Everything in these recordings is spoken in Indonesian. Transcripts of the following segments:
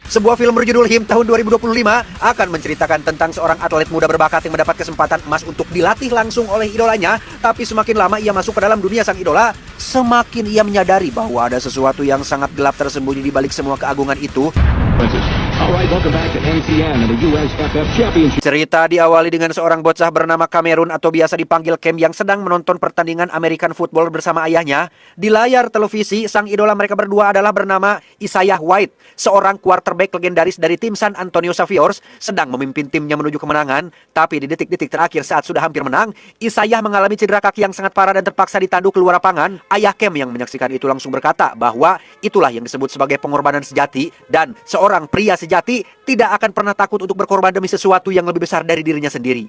Sebuah film berjudul Him tahun 2025 akan menceritakan tentang seorang atlet muda berbakat yang mendapat kesempatan emas untuk dilatih langsung oleh idolanya. Tapi semakin lama ia masuk ke dalam dunia sang idola, semakin ia menyadari bahwa ada sesuatu yang sangat gelap tersembunyi di balik semua keagungan itu. Cerita diawali dengan seorang bocah bernama Cameron atau biasa dipanggil Cam yang sedang menonton pertandingan American football bersama ayahnya. Di layar televisi, sang idola mereka berdua adalah bernama Isaiah White, seorang quarterback legendaris dari tim San Antonio Spurs, sedang memimpin timnya menuju kemenangan. Tapi di detik-detik terakhir saat sudah hampir menang, Isaiah mengalami cedera kaki yang sangat parah dan terpaksa ditanduk keluar lapangan. Ayah Cam yang menyaksikan itu langsung berkata bahwa itulah yang disebut sebagai pengorbanan sejati, dan seorang pria sejati tidak akan pernah takut untuk berkorban demi sesuatu yang lebih besar dari dirinya sendiri.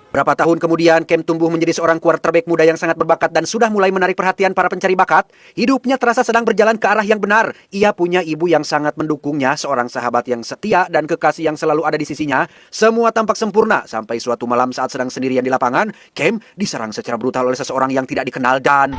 Berapa tahun kemudian, Cam tumbuh menjadi seorang quarterback muda yang sangat berbakat dan sudah mulai menarik perhatian para pencari bakat. Hidupnya terasa sedang berjalan ke arah yang benar. Ia punya ibu yang sangat mendukungnya, seorang sahabat yang setia dan kekasih yang selalu ada di sisinya. Semua tampak sempurna sampai suatu malam saat sedang sendirian di lapangan, Cam diserang secara brutal oleh seseorang yang tidak dikenal dan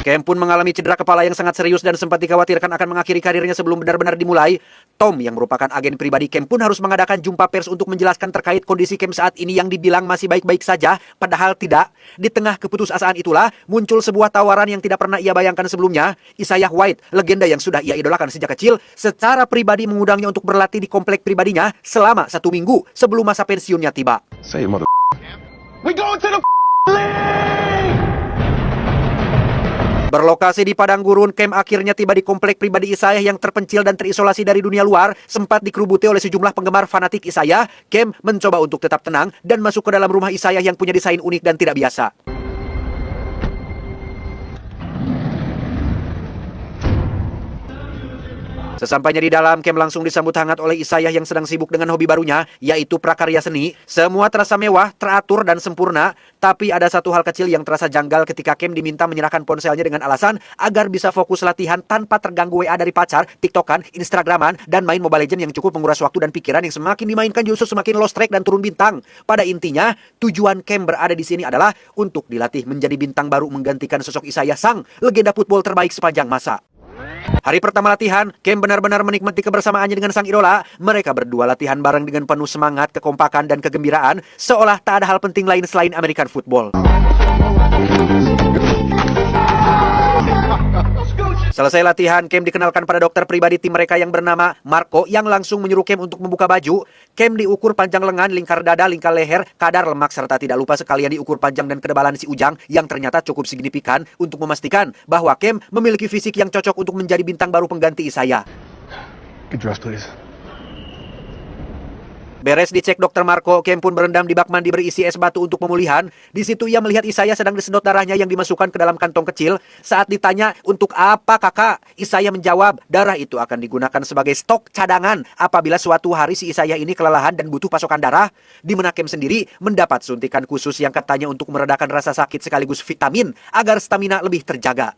Cam pun mengalami cedera kepala yang sangat serius dan sempat dikhawatirkan akan mengakhiri karirnya sebelum benar-benar dimulai. Tom yang merupakan agen pribadi Cam pun harus mengadakan jumpa pers untuk menjelaskan terkait kondisi Cam saat ini yang dibilang masih baik-baik saja, padahal tidak. Di tengah keputusasaan itulah muncul sebuah tawaran yang tidak pernah ia bayangkan sebelumnya. Isaiah White, legenda yang sudah ia idolakan sejak kecil, secara pribadi mengundangnya untuk berlatih di komplek pribadinya selama 1 minggu sebelum masa pensiunnya tiba. Say mother. We going to the league! Berlokasi di padang gurun, Cam akhirnya tiba di komplek pribadi Isaiah yang terpencil dan terisolasi dari dunia luar. Sempat dikerubuti oleh sejumlah penggemar fanatik Isaiah, Cam mencoba untuk tetap tenang dan masuk ke dalam rumah Isaiah yang punya desain unik dan tidak biasa. Sesampainya di dalam, Cam langsung disambut hangat oleh Isaiah yang sedang sibuk dengan hobi barunya, yaitu prakarya seni. Semua terasa mewah, teratur, dan sempurna. Tapi ada satu hal kecil yang terasa janggal ketika Cam diminta menyerahkan ponselnya dengan alasan agar bisa fokus latihan tanpa terganggu WA dari pacar, TikTokan, Instagraman, dan main Mobile Legends yang cukup menguras waktu dan pikiran yang semakin dimainkan justru semakin lost track dan turun bintang. Pada intinya, tujuan Cam berada di sini adalah untuk dilatih menjadi bintang baru menggantikan sosok Isaiah, sang legenda football terbaik sepanjang masa. Hari pertama latihan, Cam benar-benar menikmati kebersamaannya dengan sang idola. Mereka berdua latihan bareng dengan penuh semangat, kekompakan, dan kegembiraan, seolah tak ada hal penting lain selain American football. Selesai latihan, Cam dikenalkan pada dokter pribadi tim mereka yang bernama Marco yang langsung menyuruh Cam untuk membuka baju. Cam diukur panjang lengan, lingkar dada, lingkar leher, kadar lemak, serta tidak lupa sekalian diukur panjang dan ketebalan si ujang yang ternyata cukup signifikan untuk memastikan bahwa Cam memiliki fisik yang cocok untuk menjadi bintang baru pengganti Isaiah. Get dressed, please. Beres dicek dokter Marco, Cam pun berendam di bak mandi berisi es batu untuk pemulihan. Di situ ia melihat Isaiah sedang disedot darahnya yang dimasukkan ke dalam kantong kecil. Saat ditanya, "Untuk apa, Kakak?" Isaiah menjawab, darah itu akan digunakan sebagai stok cadangan apabila suatu hari si Isaiah ini kelelahan dan butuh pasokan darah. Di mana Cam sendiri mendapat suntikan khusus yang katanya untuk meredakan rasa sakit sekaligus vitamin agar stamina lebih terjaga.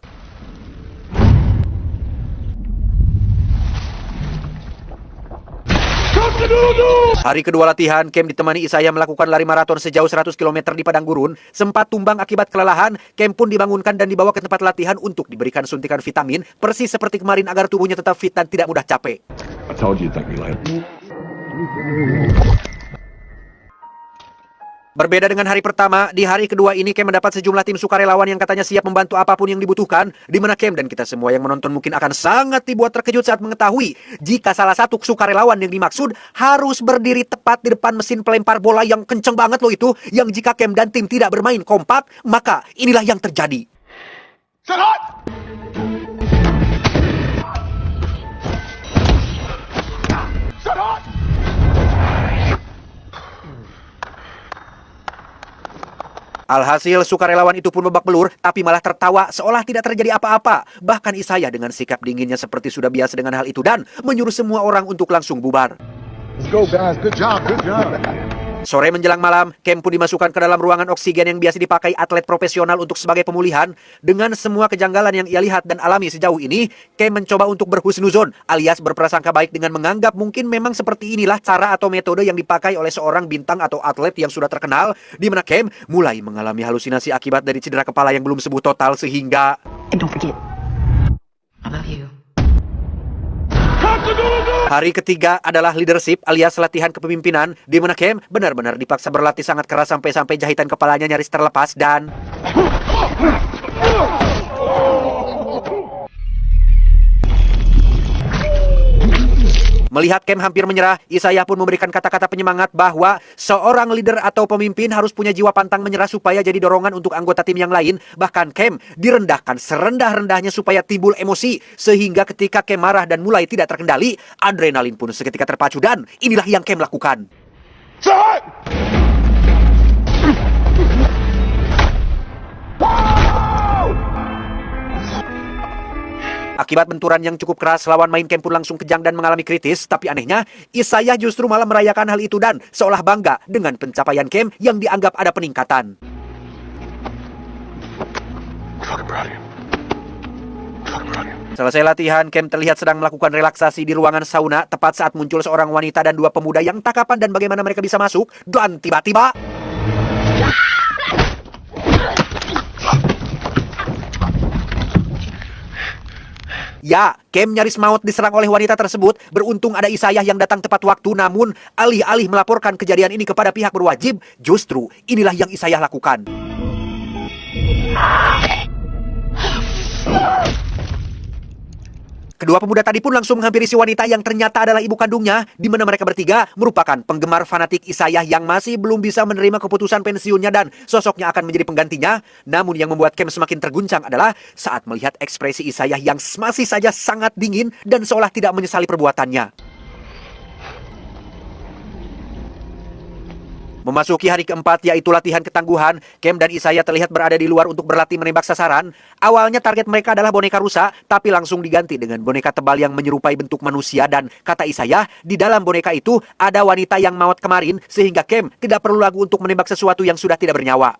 Hari kedua latihan, Cam ditemani Isaiah melakukan lari maraton sejauh 100 km di padang gurun. Sempat tumbang akibat kelelahan, Cam pun dibangunkan dan dibawa ke tempat latihan untuk diberikan suntikan vitamin, persis seperti kemarin agar tubuhnya tetap fit dan tidak mudah capek. I told you you'd thank me later. Berbeda dengan hari pertama, di hari kedua ini Cam mendapat sejumlah tim sukarelawan yang katanya siap membantu apapun yang dibutuhkan, di mana Cam dan kita semua yang menonton mungkin akan sangat dibuat terkejut saat mengetahui jika salah satu sukarelawan yang dimaksud harus berdiri tepat di depan mesin pelempar bola yang kenceng banget loh itu, yang jika Cam dan tim tidak bermain kompak, maka inilah yang terjadi. Alhasil, sukarelawan itu pun babak belur, tapi malah tertawa seolah tidak terjadi apa-apa. Bahkan Isaiah dengan sikap dinginnya seperti sudah biasa dengan hal itu dan menyuruh semua orang untuk langsung bubar. Let's go, guys. Good job. Good job. Sore menjelang malam, Cam pun dimasukkan ke dalam ruangan oksigen yang biasa dipakai atlet profesional untuk sebagai pemulihan. Dengan semua kejanggalan yang ia lihat dan alami sejauh ini, Cam mencoba untuk berhusnuzon alias berprasangka baik dengan menganggap mungkin memang seperti inilah cara atau metode yang dipakai oleh seorang bintang atau atlet yang sudah terkenal, di mana Cam mulai mengalami halusinasi akibat dari cedera kepala yang belum sembuh total sehingga And don't forget, I love you. Hari ketiga adalah leadership alias latihan kepemimpinan, di mana Cam benar-benar dipaksa berlatih sangat keras sampai jahitan kepalanya nyaris terlepas dan melihat Cam hampir menyerah, Isaiah pun memberikan kata-kata penyemangat bahwa seorang leader atau pemimpin harus punya jiwa pantang menyerah supaya jadi dorongan untuk anggota tim yang lain. Bahkan Cam direndahkan serendah-rendahnya supaya timbul emosi, sehingga ketika Cam marah dan mulai tidak terkendali, adrenalin pun seketika terpacu dan inilah yang Cam lakukan. Akibat benturan yang cukup keras, lawan main Cam pun langsung kejang dan mengalami kritis. Tapi anehnya, Isaiah justru malah merayakan hal itu dan seolah bangga dengan pencapaian Cam yang dianggap ada peningkatan. Fucking proud of you. Fucking proud of you. Selesai latihan, Cam terlihat sedang melakukan relaksasi di ruangan sauna tepat saat muncul seorang wanita dan dua pemuda yang tak kapan dan bagaimana mereka bisa masuk. Dan tiba-tiba ya, Cam nyaris maut diserang oleh wanita tersebut. Beruntung ada Isaiah yang datang tepat waktu, namun alih-alih melaporkan kejadian ini kepada pihak berwajib, justru inilah yang Isaiah lakukan. Kedua pemuda tadi pun langsung menghampiri si wanita yang ternyata adalah ibu kandungnya, di mana mereka bertiga merupakan penggemar fanatik Isaiah yang masih belum bisa menerima keputusan pensiunnya dan sosoknya akan menjadi penggantinya. Namun yang membuat Cam semakin terguncang adalah saat melihat ekspresi Isaiah yang masih saja sangat dingin dan seolah tidak menyesali perbuatannya. Memasuki hari keempat, yaitu latihan ketangguhan, Cam dan Isaiah terlihat berada di luar untuk berlatih menembak sasaran. Awalnya target mereka adalah boneka rusa, tapi langsung diganti dengan boneka tebal yang menyerupai bentuk manusia. Dan kata Isaiah, di dalam boneka itu ada wanita yang maut kemarin, sehingga Cam tidak perlu lagi untuk menembak sesuatu yang sudah tidak bernyawa.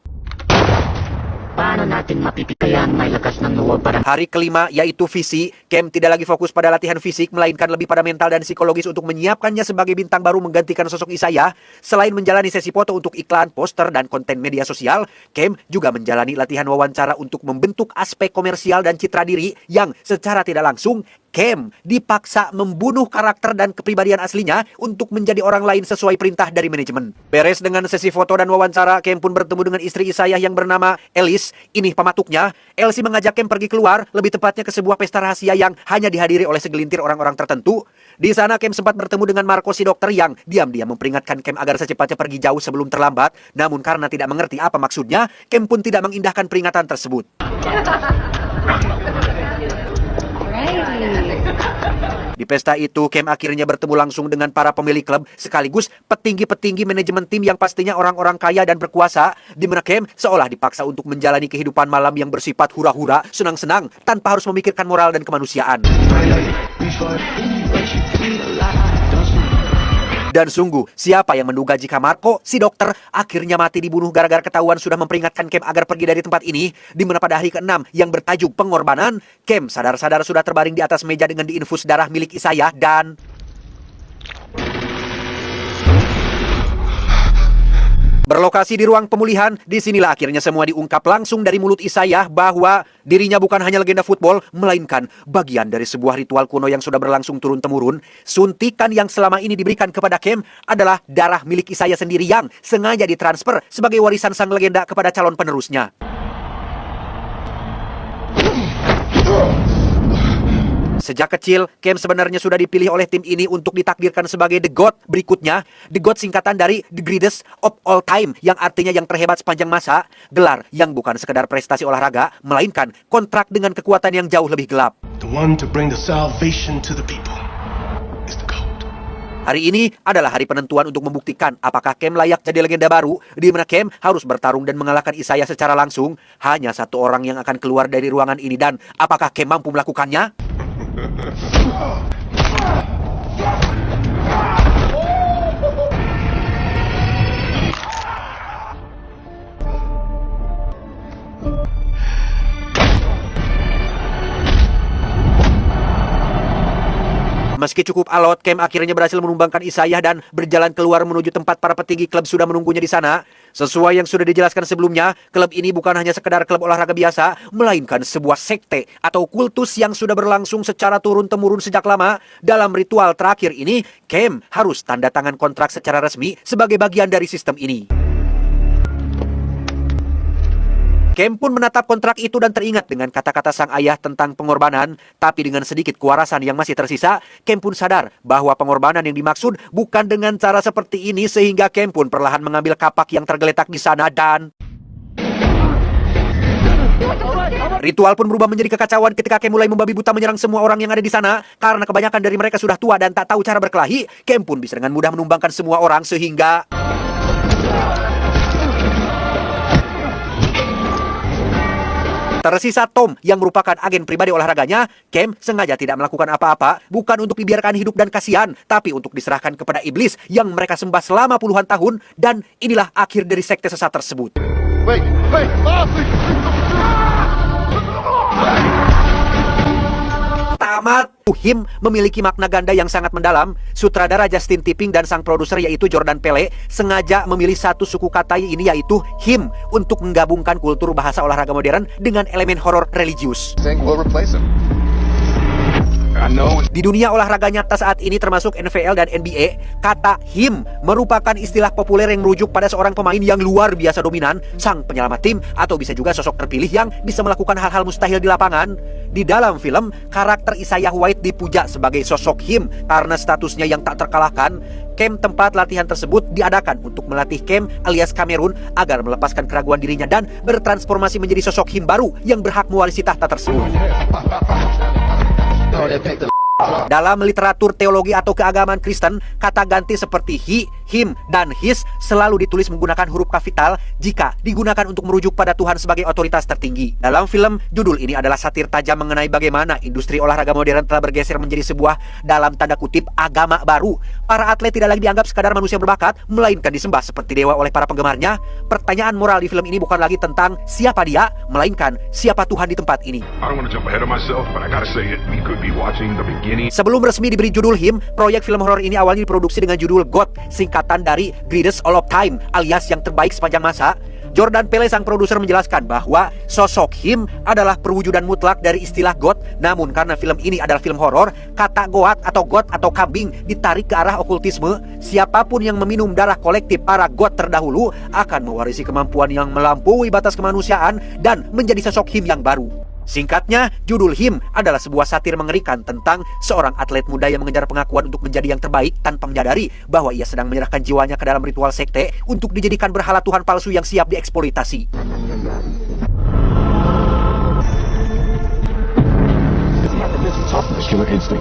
Paano natin mapipikayan may lakas ng loob para... Hari kelima, yaitu visi, Cam tidak lagi fokus pada latihan fisik, melainkan lebih pada mental dan psikologis untuk menyiapkannya sebagai bintang baru menggantikan sosok Isaiah. Selain menjalani sesi foto untuk iklan, poster, dan konten media sosial, Cam juga menjalani latihan wawancara untuk membentuk aspek komersial dan citra diri yang secara tidak langsung Cam dipaksa membunuh karakter dan kepribadian aslinya untuk menjadi orang lain sesuai perintah dari manajemen. Beres dengan sesi foto dan wawancara, Cam pun bertemu dengan istri Isaiah yang bernama Elise. Ini pematuknya. Elsie mengajak Cam pergi keluar, lebih tepatnya ke sebuah pesta rahasia yang hanya dihadiri oleh segelintir orang-orang tertentu. Di sana Cam sempat bertemu dengan Marco si dokter yang diam-diam memperingatkan Cam agar secepatnya pergi jauh sebelum terlambat. Namun karena tidak mengerti apa maksudnya, Cam pun tidak mengindahkan peringatan tersebut. Di pesta itu, Cam akhirnya bertemu langsung dengan para pemilik klub sekaligus petinggi-petinggi manajemen tim yang pastinya orang-orang kaya dan berkuasa, di mana Cam seolah dipaksa untuk menjalani kehidupan malam yang bersifat hura-hura, senang-senang, tanpa harus memikirkan moral dan kemanusiaan. Dan sungguh, siapa yang menduga jika Marco, si dokter, akhirnya mati dibunuh gara-gara ketahuan sudah memperingatkan Cam agar pergi dari tempat ini, di mana pada hari ke-6 yang bertajuk pengorbanan, Cam sadar-sadar sudah terbaring di atas meja dengan diinfus darah milik Isaiah dan... Berlokasi di ruang pemulihan, disinilah akhirnya semua diungkap langsung dari mulut Isaiah bahwa dirinya bukan hanya legenda football, melainkan bagian dari sebuah ritual kuno yang sudah berlangsung turun-temurun. Suntikan yang selama ini diberikan kepada Cam adalah darah milik Isaiah sendiri yang sengaja ditransfer sebagai warisan sang legenda kepada calon penerusnya. Sejak kecil, Cam sebenarnya sudah dipilih oleh tim ini untuk ditakdirkan sebagai The GOAT berikutnya. The GOAT singkatan dari The Greatest of All Time, yang artinya yang terhebat sepanjang masa. Gelar yang bukan sekedar prestasi olahraga, melainkan kontrak dengan kekuatan yang jauh lebih gelap. The one to bring the salvation to the people is the GOAT. Hari ini adalah hari penentuan untuk membuktikan apakah Cam layak jadi legenda baru, di mana Cam harus bertarung dan mengalahkan Isaiah secara langsung. Hanya satu orang yang akan keluar dari ruangan ini, dan apakah Cam mampu melakukannya? Meski cukup alot, Kem akhirnya berhasil menumbangkan Isaiah dan berjalan keluar menuju tempat para petinggi klub sudah menunggunya di sana. Sesuai yang sudah dijelaskan sebelumnya, klub ini bukan hanya sekedar klub olahraga biasa, melainkan sebuah sekte atau kultus yang sudah berlangsung secara turun-temurun sejak lama. Dalam ritual terakhir ini, Kem harus tanda tangan kontrak secara resmi sebagai bagian dari sistem ini. Kem pun menatap kontrak itu dan teringat dengan kata-kata sang ayah tentang pengorbanan, tapi dengan sedikit kewarasan yang masih tersisa, Kem pun sadar bahwa pengorbanan yang dimaksud bukan dengan cara seperti ini, sehingga Kem pun perlahan mengambil kapak yang tergeletak di sana dan ritual pun berubah menjadi kekacauan ketika Kem mulai membabi buta menyerang semua orang yang ada di sana. Karena kebanyakan dari mereka sudah tua dan tak tahu cara berkelahi, Kem pun bisa dengan mudah menumbangkan semua orang sehingga tersisa Tom yang merupakan agen pribadi olahraganya. Kem sengaja tidak melakukan apa-apa, bukan untuk dibiarkan hidup dan kasihan, tapi untuk diserahkan kepada iblis yang mereka sembah selama puluhan tahun. Dan inilah akhir dari sekte sesat tersebut. Tamat. Him memiliki makna ganda yang sangat mendalam. Sutradara Justin Tipping dan sang produser yaitu Jordan Peele sengaja memilih satu suku kata ini yaitu Him untuk menggabungkan kultur bahasa olahraga modern dengan elemen horor religius. Di dunia olahraga nyata saat ini termasuk NFL dan NBA, kata Him merupakan istilah populer yang merujuk pada seorang pemain yang luar biasa dominan, sang penyelamat tim, atau bisa juga sosok terpilih yang bisa melakukan hal-hal mustahil di lapangan. Di dalam film, karakter Isaiah White dipuja sebagai sosok Him karena statusnya yang tak terkalahkan. Camp tempat latihan tersebut diadakan untuk melatih Kem alias Cameron agar melepaskan keraguan dirinya dan bertransformasi menjadi sosok Him baru yang berhak mewarisi tahta tersebut. Dalam literatur teologi atau keagamaan Kristen, kata ganti seperti he, him, dan his selalu ditulis menggunakan huruf kapital jika digunakan untuk merujuk pada Tuhan sebagai otoritas tertinggi. Dalam film, judul ini adalah satir tajam mengenai bagaimana industri olahraga modern telah bergeser menjadi sebuah dalam tanda kutip agama baru. Para atlet tidak lagi dianggap sekadar manusia berbakat, melainkan disembah seperti dewa oleh para penggemarnya. Pertanyaan moral di film ini bukan lagi tentang siapa dia, melainkan siapa Tuhan di tempat ini. I don't want to jump ahead of myself, but I gotta say it. We could be watching the beginning. Sebelum resmi diberi judul Him, proyek film horor ini awalnya diproduksi dengan judul God, singkatan dari Greatest All of Time, alias yang terbaik sepanjang masa. Jordan Peele sang produser menjelaskan bahwa sosok Him adalah perwujudan mutlak dari istilah God. Namun karena film ini adalah film horor, kata Goat atau God atau kambing ditarik ke arah okultisme. Siapapun yang meminum darah kolektif para God terdahulu akan mewarisi kemampuan yang melampaui batas kemanusiaan dan menjadi sosok Him yang baru. Singkatnya, judul Him adalah sebuah satir mengerikan tentang seorang atlet muda yang mengejar pengakuan untuk menjadi yang terbaik tanpa menyadari bahwa ia sedang menyerahkan jiwanya ke dalam ritual sekte untuk dijadikan berhala Tuhan palsu yang siap dieksploitasi.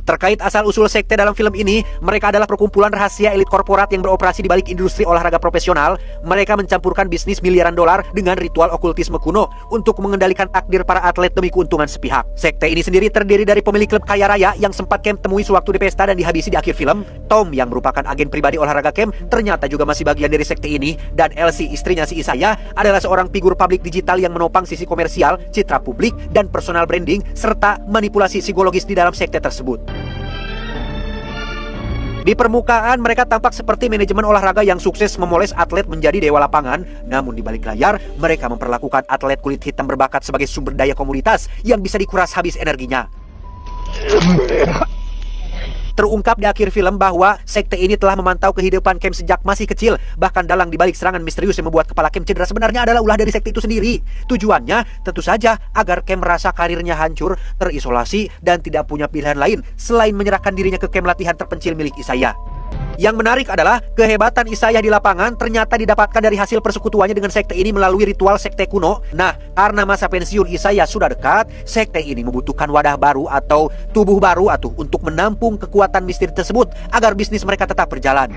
Terkait asal-usul sekte dalam film ini, mereka adalah perkumpulan rahasia elit korporat yang beroperasi di balik industri olahraga profesional. Mereka mencampurkan bisnis miliaran dolar dengan ritual okultisme kuno untuk mengendalikan takdir para atlet demi keuntungan sepihak. Sekte ini sendiri terdiri dari pemilik klub kaya raya yang sempat Kem temui sewaktu di pesta dan dihabisi di akhir film. Tom yang merupakan agen pribadi olahraga Kem ternyata juga masih bagian dari sekte ini. Dan Elsie, istrinya si Isaiah, adalah seorang figur publik digital yang menopang sisi komersial, citra publik, dan personal branding, serta manipulasi psikologis di dalam sekte tersebut. Di permukaan mereka tampak seperti manajemen olahraga yang sukses memoles atlet menjadi dewa lapangan. Namun di balik layar mereka memperlakukan atlet kulit hitam berbakat sebagai sumber daya komunitas yang bisa dikuras habis energinya. Terungkap di akhir film bahwa sekte ini telah memantau kehidupan Kem sejak masih kecil. Bahkan dalang di balik serangan misterius yang membuat kepala Kem cedera sebenarnya adalah ulah dari sekte itu sendiri. Tujuannya tentu saja agar Kem merasa karirnya hancur, terisolasi, dan tidak punya pilihan lain selain menyerahkan dirinya ke kem latihan terpencil milik Isaiah. Yang menarik adalah kehebatan Isaiah di lapangan ternyata didapatkan dari hasil persekutuannya dengan sekte ini melalui ritual sekte kuno. Nah, karena masa pensiun Isaiah sudah dekat, sekte ini membutuhkan wadah baru atau tubuh baru untuk menampung kekuatan misteri tersebut agar bisnis mereka tetap berjalan.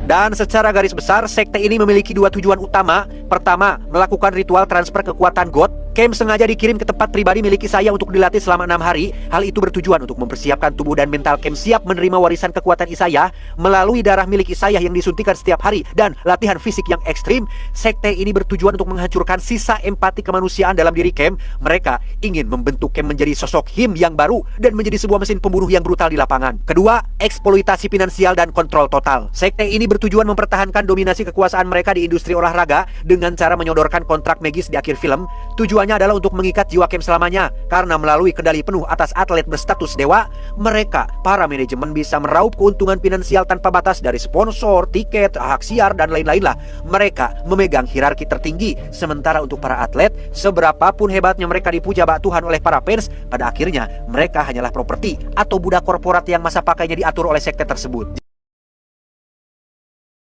Dan secara garis besar, sekte ini memiliki dua tujuan utama. Pertama, melakukan ritual transfer kekuatan God. Kem sengaja dikirim ke tempat pribadi milik Isaiah untuk dilatih selama 6 hari. Hal itu bertujuan untuk mempersiapkan tubuh dan mental Kem siap menerima warisan kekuatan Isaiah melalui darah milik Isaiah yang disuntikan setiap hari dan latihan fisik yang ekstrim. Sekte ini bertujuan untuk menghancurkan sisa empati kemanusiaan dalam diri Kem. Mereka ingin membentuk Kem menjadi sosok him yang baru dan menjadi sebuah mesin pembunuh yang brutal di lapangan. Kedua, eksploitasi finansial dan kontrol total. Sekte ini bertujuan mempertahankan dominasi kekuasaan mereka di industri olahraga dengan cara menyodorkan kontrak magis di akhir film. Tujuannya adalah untuk mengikat jiwa Kem selamanya, karena melalui kendali penuh atas atlet berstatus dewa, mereka, para manajemen bisa meraup keuntungan finansial tanpa batas dari sponsor, tiket, hak siar, dan lain-lain lah. Mereka memegang hierarki tertinggi, sementara untuk para atlet, seberapapun hebatnya mereka dipuja bak Tuhan oleh para fans, pada akhirnya mereka hanyalah properti atau budak korporat yang masa pakainya diatur oleh sekte tersebut.